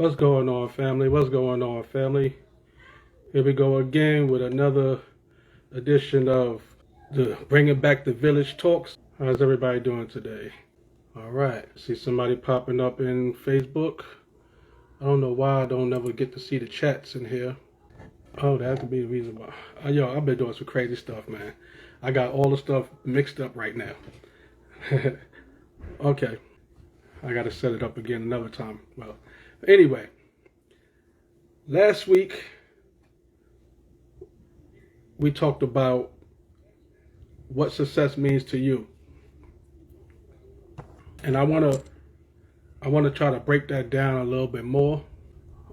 What's going on, family? What's going on, family? Here we go again with another edition of the Bringing Back the Village Talks. How's everybody doing today? All right. See somebody popping up in Facebook. I don't know why I don't ever get to see the chats in here. Oh, that could be the reason why. Yo, I've been doing some crazy stuff, man. I got all the stuff mixed up right now. Okay. I got to set it up again another time. Well, anyway. Last week, we talked about what success means to you. And I want to try to break that down a little bit more.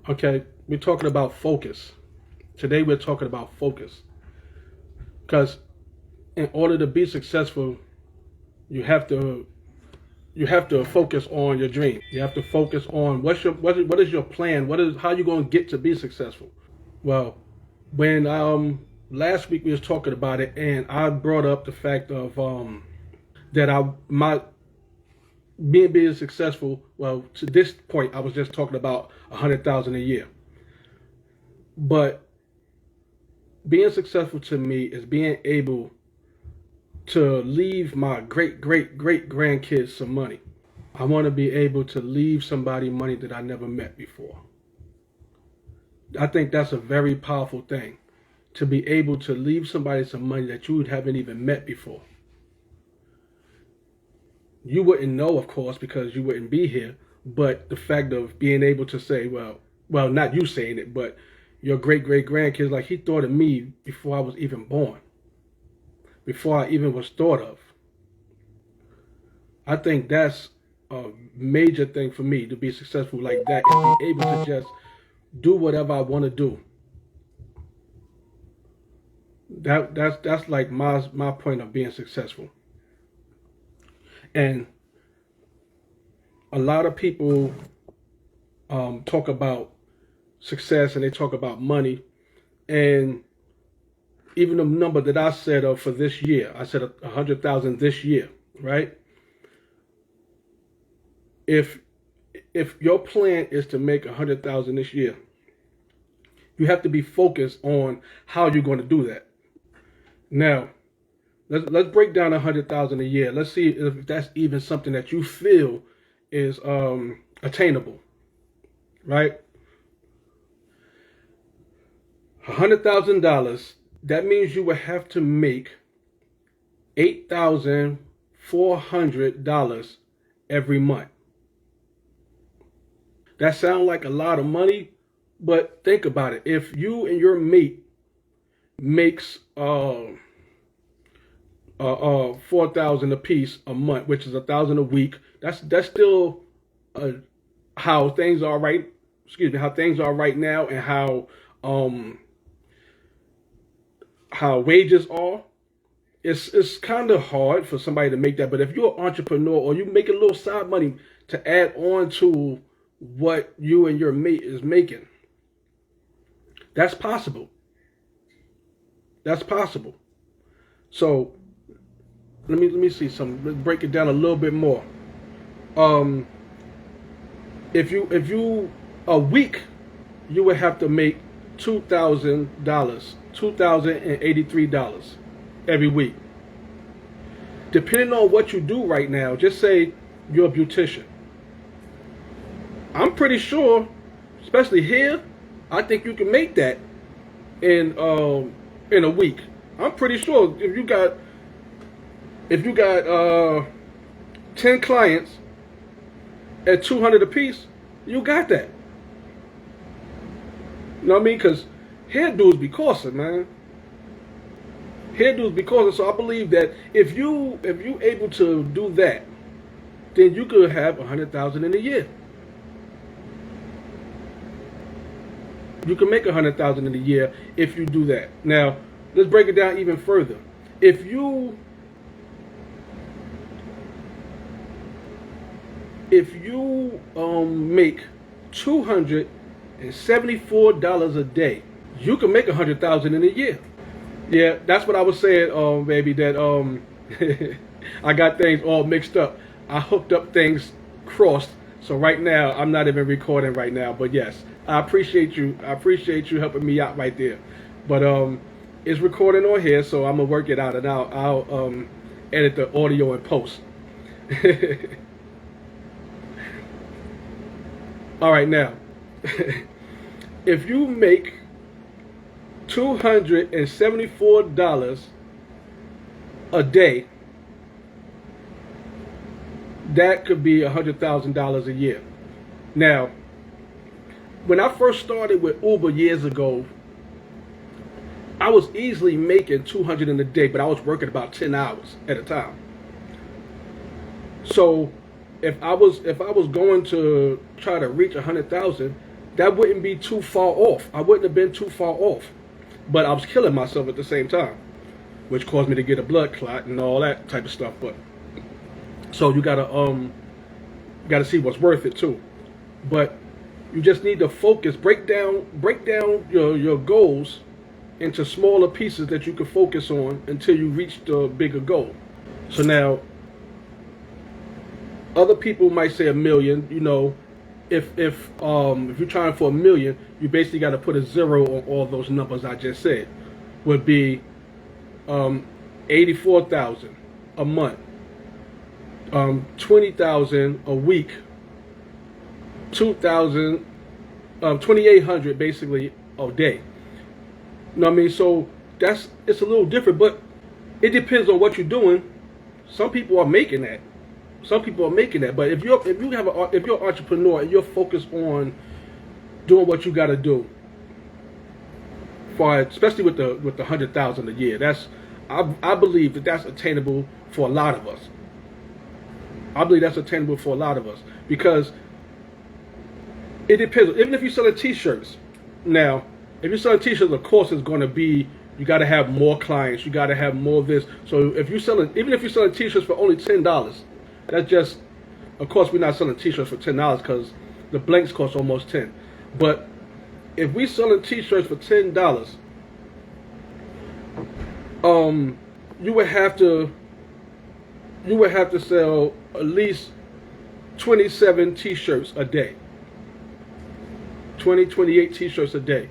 Okay, we're talking about focus. Today we're talking about focus. Because in order to be successful, you have to focus on your dream. You have to focus on what is your plan? How you going to get to be successful? Well, when last week we was talking about it, and I brought up the fact of that being successful. Well, to this point, I was just talking about 100,000 a year. But being successful to me is being able to leave my great grandkids some money. I want to be able to leave somebody money that I never met before. I think that's a very powerful thing, to be able to leave somebody some money that you haven't even met before. You wouldn't know, of course, because you wouldn't be here, but the fact of being able to say, well, not you saying it, but your great grandkids, like, he thought of me before I was even born, before I even was thought of. I think that's a major thing for me, to be successful like that and be able to just do whatever I want to do. That's like my point of being successful. And a lot of people talk about success and they talk about money, and even the number that I said for this year, I said 100,000 this year, right? If your plan is to make 100,000 this year, you have to be focused on how you're going to do that. Now, let's break down 100,000 a year. Let's see if that's even something that you feel is attainable, right? $100,000. That means you would have to make $8,400 every month. That sounds like a lot of money, but think about it. If you and your mate makes $4,000 a piece a month, which is $1,000 a week, that's still how things are right. How things are right now, and how wages are. It's kind of hard for somebody to make that, but if you're an entrepreneur or you make a little side money to add on to what you and your mate is making, that's possible. That's possible. So let me see some. Let's break it down a little bit more. If you a week, you would have to make $2,083 every week. Depending on what you do right now, just say you're a beautician. I'm pretty sure, especially here, I think you can make that in a week. I'm pretty sure if you got 10 clients at $200 a piece, you got that. You know what I mean? Because hairdos be costing, man. Hairdos be costing. So I believe that if you able to do that, then you could have 100,000 in a year. You can make 100,000 in a year if you do that. Now, let's break it down even further. If you make $274 a day, you can make 100,000 in a year. Yeah, that's what I was saying, baby. That I got things all mixed up. I hooked up things crossed So right now, I'm not even recording right now. But yes, I appreciate you. I appreciate you helping me out right there. But it's recording on here, so I'm gonna work it out, and I'll edit the audio and post. All right, now, if you make $274 a day, that could be $100,000 a year. Now, when I first started with Uber years ago, I was easily making $200 in a day, but I was working about 10 hours at a time. So if I was going to try to reach 100,000, that wouldn't be too far off. I wouldn't have been too far off, but I was killing myself at the same time, which caused me to get a blood clot and all that type of stuff. But so you gotta see what's worth it too. But you just need to focus, break down your goals into smaller pieces that you can focus on until you reach the bigger goal. So now, other people might say $1 million. You know, if you're trying for $1 million, you basically got to put a zero on all those numbers I just said. Would be 84,000 a month, 20,000 a week, 2,000, 2,800 basically a day. You know what I mean? So it's a little different, but it depends on what you're doing. Some people are making that. Some people are making that. But if you're an entrepreneur and you're focused on doing what you got to do, especially with the 100,000 a year, I believe that's attainable for a lot of us. I believe that's attainable for a lot of us because it depends. Even if you're selling T-shirts, now. If you're selling T-shirts, of course, it's going to be, you got to have more clients. You got to have more of this. So if you're selling, even if you're selling T-shirts for only $10, that's just, of course, we're not selling T-shirts for $10 because the blanks cost almost $10. But if we're selling T-shirts for $10, you would have to sell at least 27 T-shirts a day. 28 T-shirts a day.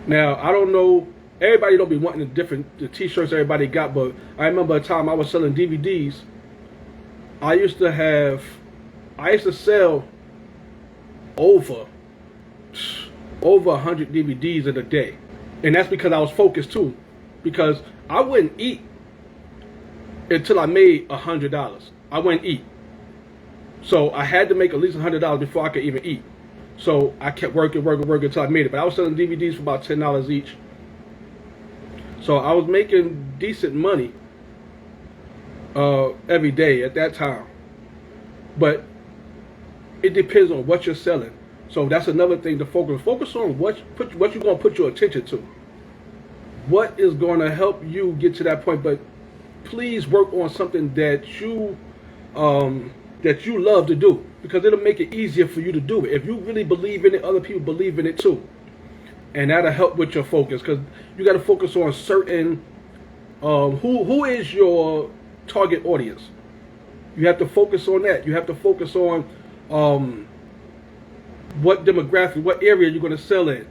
Now, I don't know, everybody don't be wanting the T-shirts everybody got, but I remember a time I was selling DVDs. I used to sell over 100 DVDs in a day. And that's because I was focused too. Because I wouldn't eat until I made $100. I wouldn't eat. So I had to make at least $100 before I could even eat. So I kept working until I made it. But I was selling DVDs for about $10 each. So I was making decent money every day at that time. But it depends on what you're selling. So that's another thing to focus. Focus on what you're going to put your attention to. What is going to help you get to that point. But please work on something that you love to do, because it'll make it easier for you to do it. If you really believe in it, other people believe in it too, and that'll help with your focus, because you got to focus on certain who is your target audience. You have to focus on that. You have to focus on what demographic, what area you're going to sell in,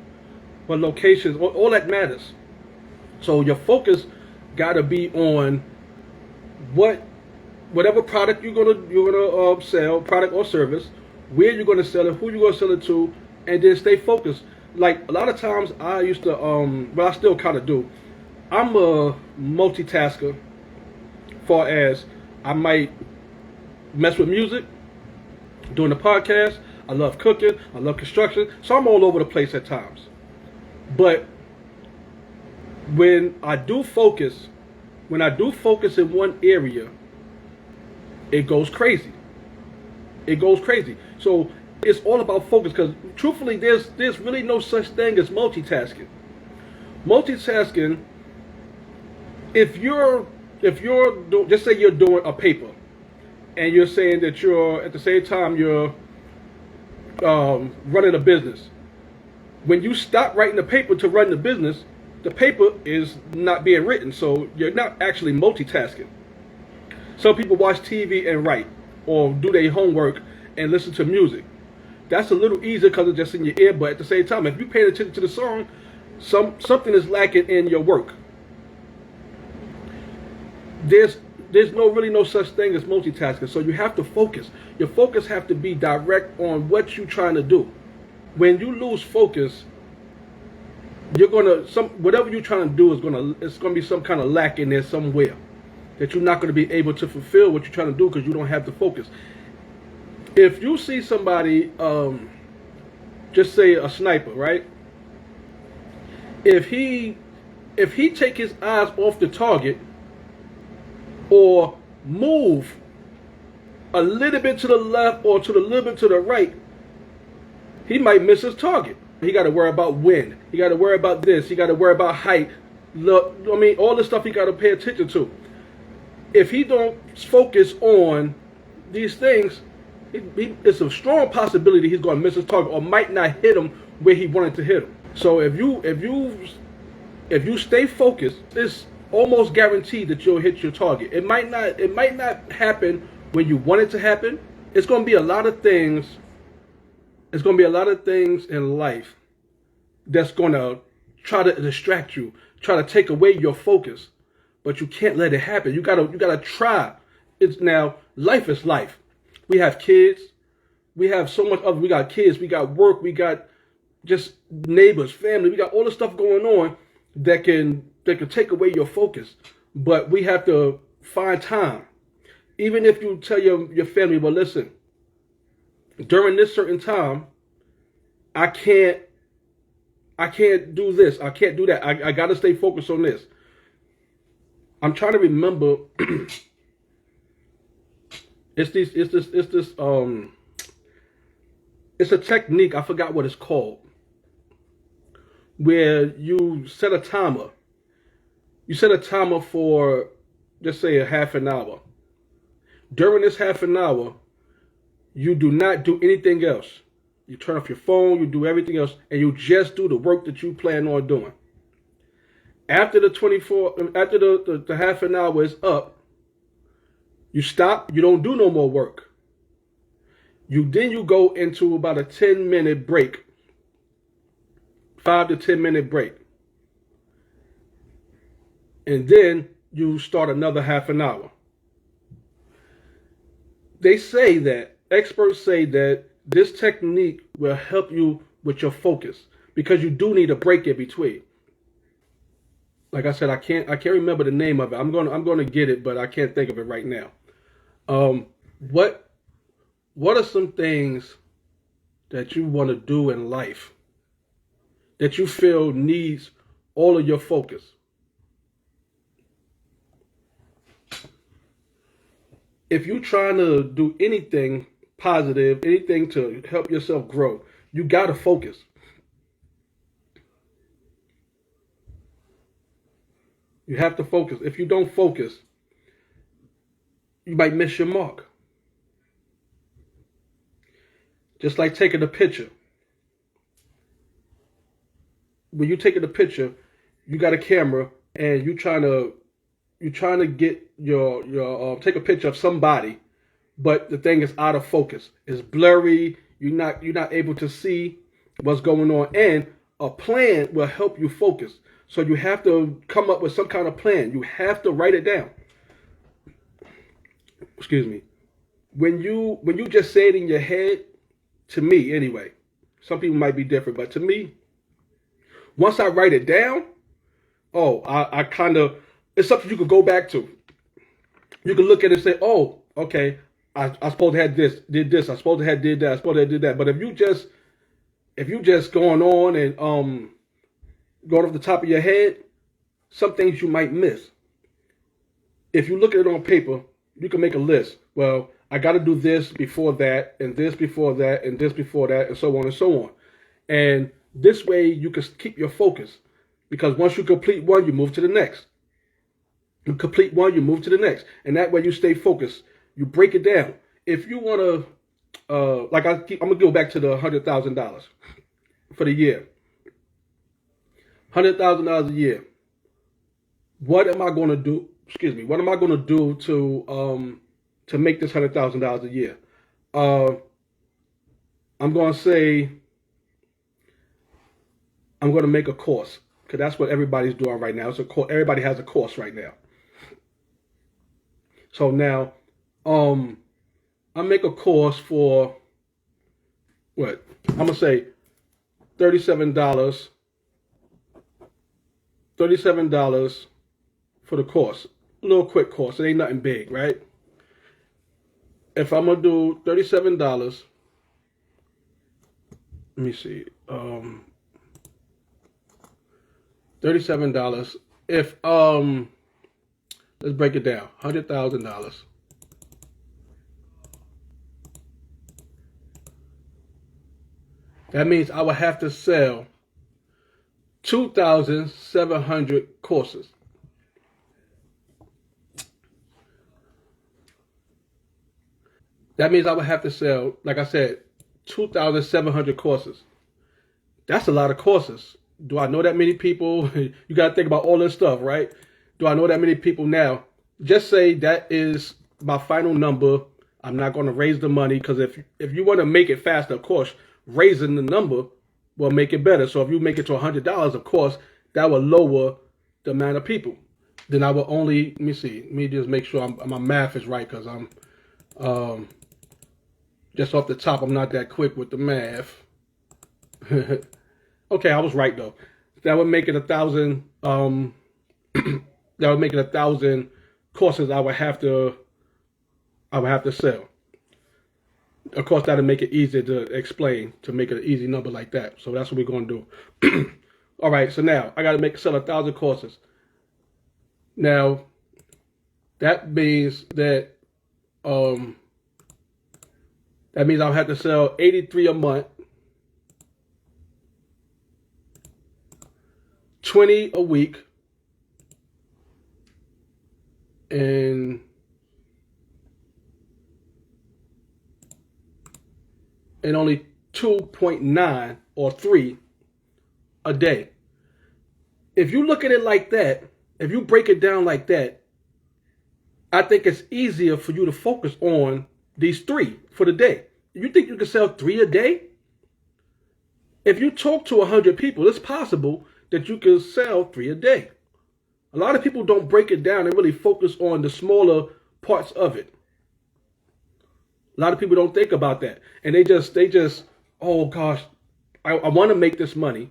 what locations, all that matters. So your focus got to be on whatever product you're gonna sell, product or service, where you're gonna sell it, who you're gonna sell it to, and then stay focused. Like a lot of times, I used to, but I still kind of do. I'm a multitasker, far as I might mess with music, doing the podcast. I love cooking. I love construction. So I'm all over the place at times. But when I do focus in one area, it goes crazy. It goes crazy. So it's all about focus, because truthfully, there's really no such thing as multitasking. Multitasking, if you're just say you're doing a paper, and you're saying that you're at the same time you're running a business. When you stop writing the paper to run the business, the paper is not being written, so you're not actually multitasking. Some people watch TV and write, or do their homework and listen to music. That's a little easier because it's just in your ear, but at the same time, if you pay attention to the song, something is lacking in your work. There's no such thing as multitasking. So you have to focus. Your focus have to be direct on what you're trying to do. When you lose focus, you're whatever you're trying to do it's gonna be some kind of lack in there somewhere that you're not gonna be able to fulfill what you're trying to do because you don't have the focus. If you see somebody, just say a sniper, right? If he take his eyes off the target or move a little bit to the left or to the little bit to the right, he might miss his target. He got to worry about wind. He got to worry about this. He got to worry about height. Look, I mean, all this stuff he got to pay attention to. If he don't focus on these things, it's a strong possibility he's going to miss his target or might not hit him where he wanted to hit him. So if you stay focused, it's almost guaranteed that you'll hit your target. It might not happen when you want it to happen. It's going to be a lot of things. It's going to be a lot of things in life that's going to try to distract you, try to take away your focus, but you can't let it happen. You gotta try. It's now life is life. We have kids. We have so much other. We got kids. We got work. We got just neighbors, family. We got all the stuff going on that can take away your focus. But we have to find time. Even if you tell your family, well, listen, during this certain time, I can't do this. I can't do that. I got to stay focused on this. I'm trying to remember. It's a technique. I forgot what it's called. Where you set a timer. You set a timer for, just say, a half an hour. During this half an hour, you do not do anything else. You turn off your phone, you do everything else, and you just do the work that you plan on doing. After the half an hour is up, you stop, you don't do no more work. Then you go into about a 10-minute break. 5 to 10 minute break. And then you start another half an hour. Experts say that this technique will help you with your focus because you do need a break in between. Like I said, I can't remember the name of it. I'm going to get it, but I can't think of it right now. What are some things that you want to do in life that you feel needs all of your focus? If you're trying to do anything positive, anything to help yourself grow, you got to focus. You have to focus. If you don't focus, you might miss your mark. Just like taking a picture. When you're taking a picture, you got a camera and you're trying to get your take a picture of somebody, but the thing is out of focus. It's blurry. You're not able to see what's going on, and a plan will help you focus. So you have to come up with some kind of plan. You have to write it down. Excuse me. When you just say it in your head, to me anyway, some people might be different, but to me, once I write it down, I kind of, it's something you could go back to. You can look at it and say, oh, okay, I supposed to have did this, I supposed to have did that, I supposed to have did that. But if you just going on and going off the top of your head, some things you might miss. If you look at it on paper, you can make a list. Well, I got to do this before that, and this before that, and this before that, and so on and so on. And this way you can keep your focus. Because once you complete one, you move to the next. You complete one, you move to the next. And that way you stay focused. You break it down. If you want to, I'm going to go back to the $100,000 for the year. $100,000 a year. What am I going to do? Excuse me. What am I going to do to make this $100,000 a year? I'm going to say I'm going to make a course because that's what everybody's doing right now. It's a course. Everybody has a course right now. So now, I make a course for what? I'm gonna say $37. $37 for the course. A little quick course. It ain't nothing big, right? If I'm gonna do $37, let me see. $37. If let's break it down. $100,000. That means I would have to sell 2,700 courses. That means I would have to sell, like I said, 2,700 courses. That's a lot of courses. Do I know that many people? You got to think about all this stuff, right? Do I know that many people now? Just say that is my final number. I'm not going to raise the money because if you want to make it faster, of course, raising the number will make it better. So if you make it to $100, of course, that will lower the amount of people. Then I will only, let me see, let me just make sure my math is right because I'm just off the top, I'm not that quick with the math. Okay, I was right though. That would make it 1,000. That would make it 1,000 courses. I would have to sell. Of course, that'll make it easier to explain, to make it an easy number like that. So that's what we're gonna do. All right. So now I got to sell 1,000 courses. Now that means that I'll have to sell 83 a month, 20 a week, and only 2.9 or 3 a day. If you look at it like that, if you break it down like that, I think it's easier for you to focus on these 3 for the day. You think you can sell 3 a day? If you talk to 100 people, it's possible that you can sell 3 a day. A lot of people don't break it down and really focus on the smaller parts of it. A lot of people don't think about that. And they just, oh gosh, I want to make this money.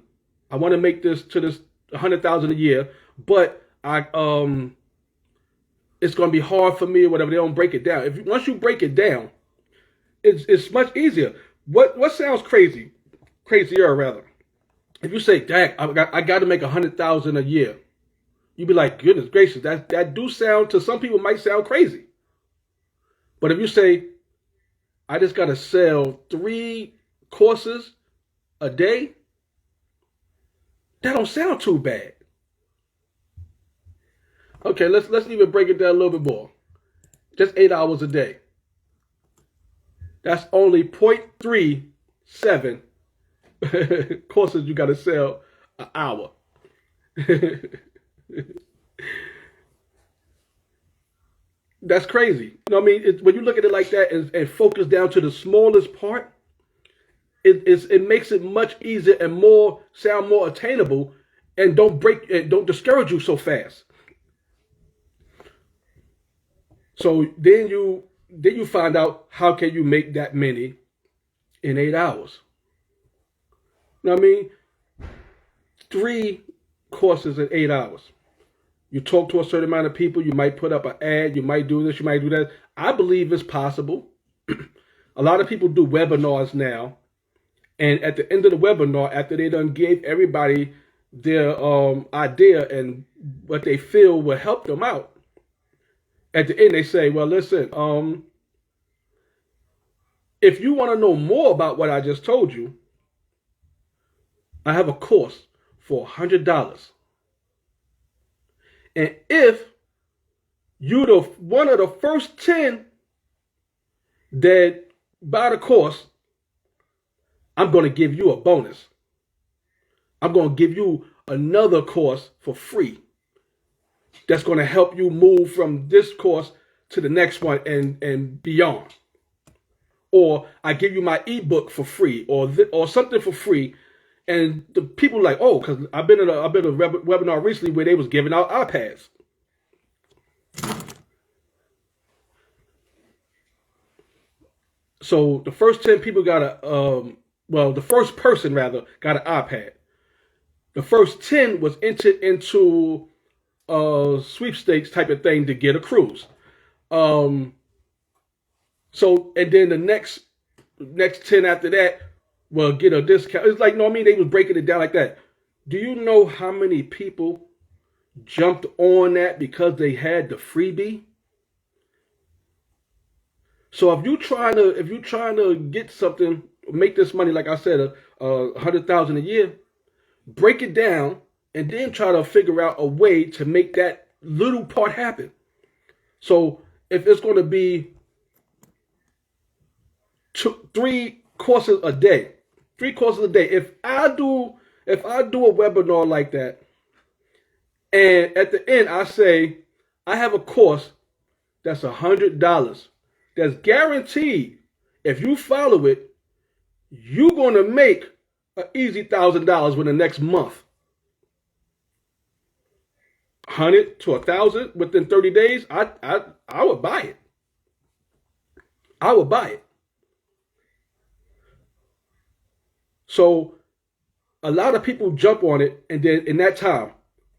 I want to make this to this 100,000 a year, but it's going to be hard for me or whatever. They don't break it down. Once you break it down, it's much easier. What sounds crazier rather? If you say, "Dang, I got to make 100,000 a year," you'd be like, "Goodness gracious, that do sound to some people might sound crazy." But if you say, "I just got to sell 3 courses a day," that don't sound too bad. Okay, let's even break it down a little bit more. Just 8 hours a day. That's only 0.37 courses you got to sell an hour. That's crazy. You know what I mean? When you look at it like that and focus down to the smallest part, it makes it much easier and sound more attainable, and don't discourage you so fast. So then you find out how can you make that many in 8 hours. You know what I mean? 3 courses in 8 hours. You talk to a certain amount of people. You might put up an ad. You might do this. You might do that. I believe it's possible. A lot of people do webinars now. And at the end of the webinar, after they done gave everybody their idea and what they feel will help them out, at the end they say, well, listen, if you want to know more about what I just told you, I have a course for $100. And if you're one of the first 10 that buy the course, I'm going to give you a bonus. I'm going to give you another course for free that's going to help you move from this course to the next one and beyond. or I give you my ebook for free, or something for free, and the people like, oh, because I've been at a webinar recently where they was giving out iPads. So the first 10 people got the first person rather got an iPad. The first 10 was entered into a sweepstakes type of thing to get a cruise. So, and then the next 10 after that will get a discount. It's like, no, I mean, they was breaking it down like that. Do you know how many people jumped on that because they had the freebie? So if you're trying to get something, make this money, like I said, $100,000 a year, break it down and then try to figure out a way to make that little part happen. So if it's going to be 3 courses a day, if I do a webinar like that, and at the end I say I have a course that's $100, that's guaranteed. If you follow it, you're going to make an easy $1,000 within the next month. 100 to 1,000 within 30 days. I would buy it. I would buy it. So a lot of people jump on it, and then in that time,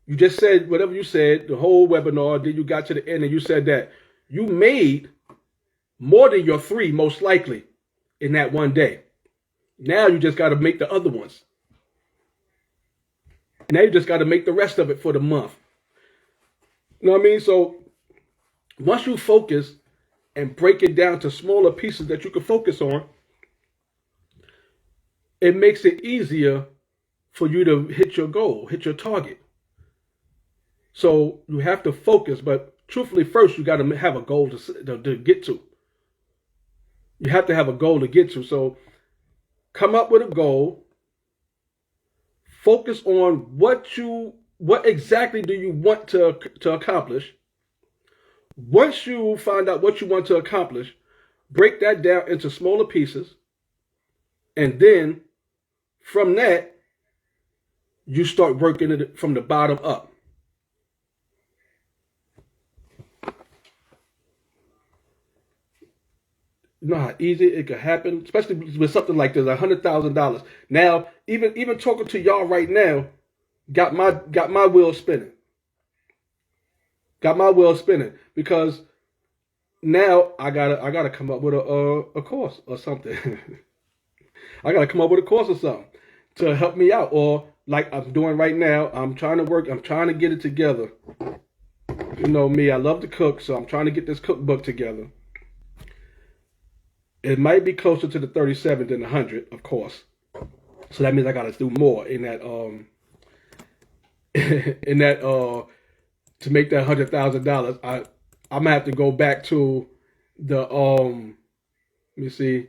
you just said whatever you said, the whole webinar, then you got to the end and you said that you made more than your 3, most likely, in that one day. Now you just got to make the other ones. Now you just got to make the rest of it for the month. You know what I mean? So once you focus and break it down to smaller pieces that you can focus on, it makes it easier for you to hit your goal, hit your target. So you have to focus, but truthfully, first you got to have a goal to get to. You have to have a goal to get to. So come up with a goal. Focus on what exactly do you want to accomplish. Once you find out what you want to accomplish, break that down into smaller pieces. And then from that, you start working it from the bottom up. You know how easy it could happen, especially with something like this, $100,000. Now, even talking to y'all right now, got my wheels spinning. Got my wheels spinning because now I gotta come up with a course or something. I gotta come up with a course or something to help me out, or like I'm doing right now. I'm trying to get it together. You know me, I love to cook, so I'm trying to get this cookbook together. It might be closer to the 37 than 100, of course. So that means I got to do more in that to make that $100,000. I'm gonna have to go back to the let me see,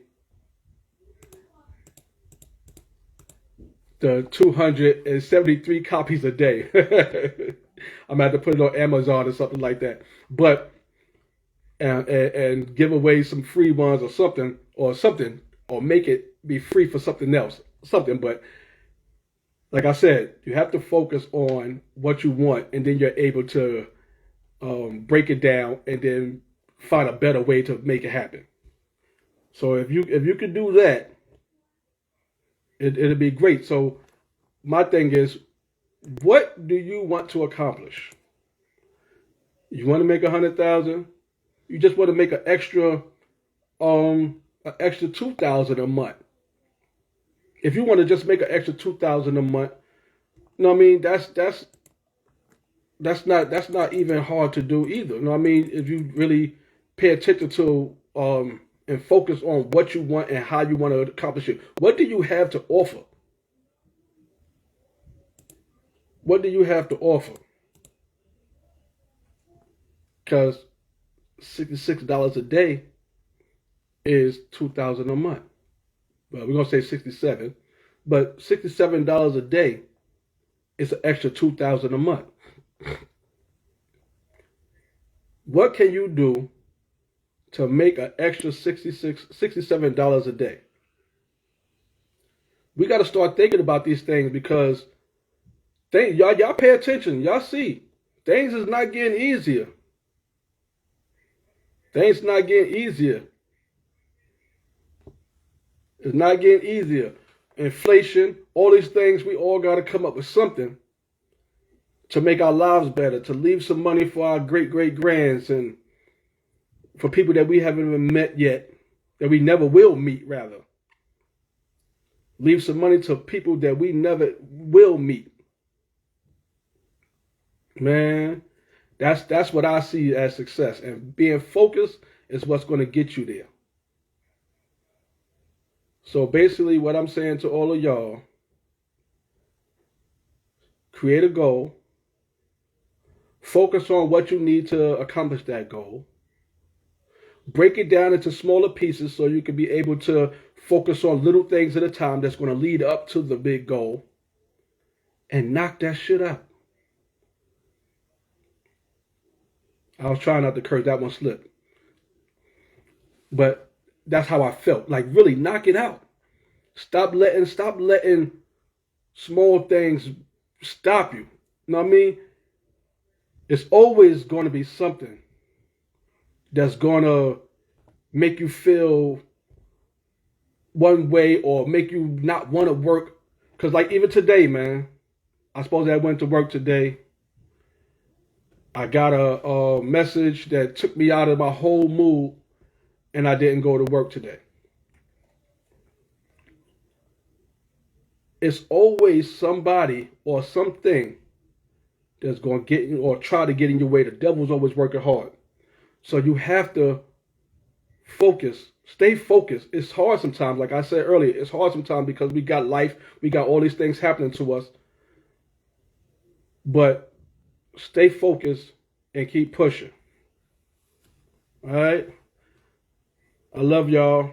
the 273 copies a day. I'm gonna have to put it on Amazon or something like that. But and give away some free ones or something, or make it be free for something else, But like I said, you have to focus on what you want, and then you're able to break it down, and then find a better way to make it happen. So if you could do that, it'll be great. So my thing is, what do you want to accomplish? You want to make 100,000? You just want to make an extra $2,000 a month. If you want to just make an extra $2,000 a month, you know what I mean? That's not even hard to do either. You know what I mean? If you really pay attention to and focus on what you want and how you want to accomplish it. What do you have to offer? What do you have to offer? Because $66 a day is $2,000 a month. Well, we're gonna say 67, but $67 a day is an extra $2,000 a month. What can you do to make an extra $67 a day. We got to start thinking about these things because y'all pay attention. Y'all see things is not getting easier. Things not getting easier. It's not getting easier. Inflation, all these things, we all got to come up with something to make our lives better, to leave some money for our great-great-grands and for people that we haven't even met yet, that we never will meet, rather. Leave some money to people that we never will meet. Man, that's what I see as success. And being focused is what's going to get you there. So basically what I'm saying to all of y'all, create a goal. Focus on what you need to accomplish that goal. Break it down into smaller pieces so you can be able to focus on little things at a time that's going to lead up to the big goal. And knock that shit out. I was trying not to curse, that one slipped. But that's how I felt. Like, really, knock it out. Stop letting small things stop you. You know what I mean? It's always going to be something that's going to make you feel one way or make you not want to work. Because like even today, man, I suppose I went to work today. I got a message that took me out of my whole mood and I didn't go to work today. It's always somebody or something that's going to get you or try to get in your way. The devil's always working hard. So you have to focus. Stay focused. It's hard sometimes. Like I said earlier, it's hard sometimes because we got life. We got all these things happening to us. But stay focused and keep pushing. All right? I love y'all.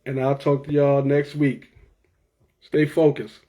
And I'll talk to y'all next week. Stay focused.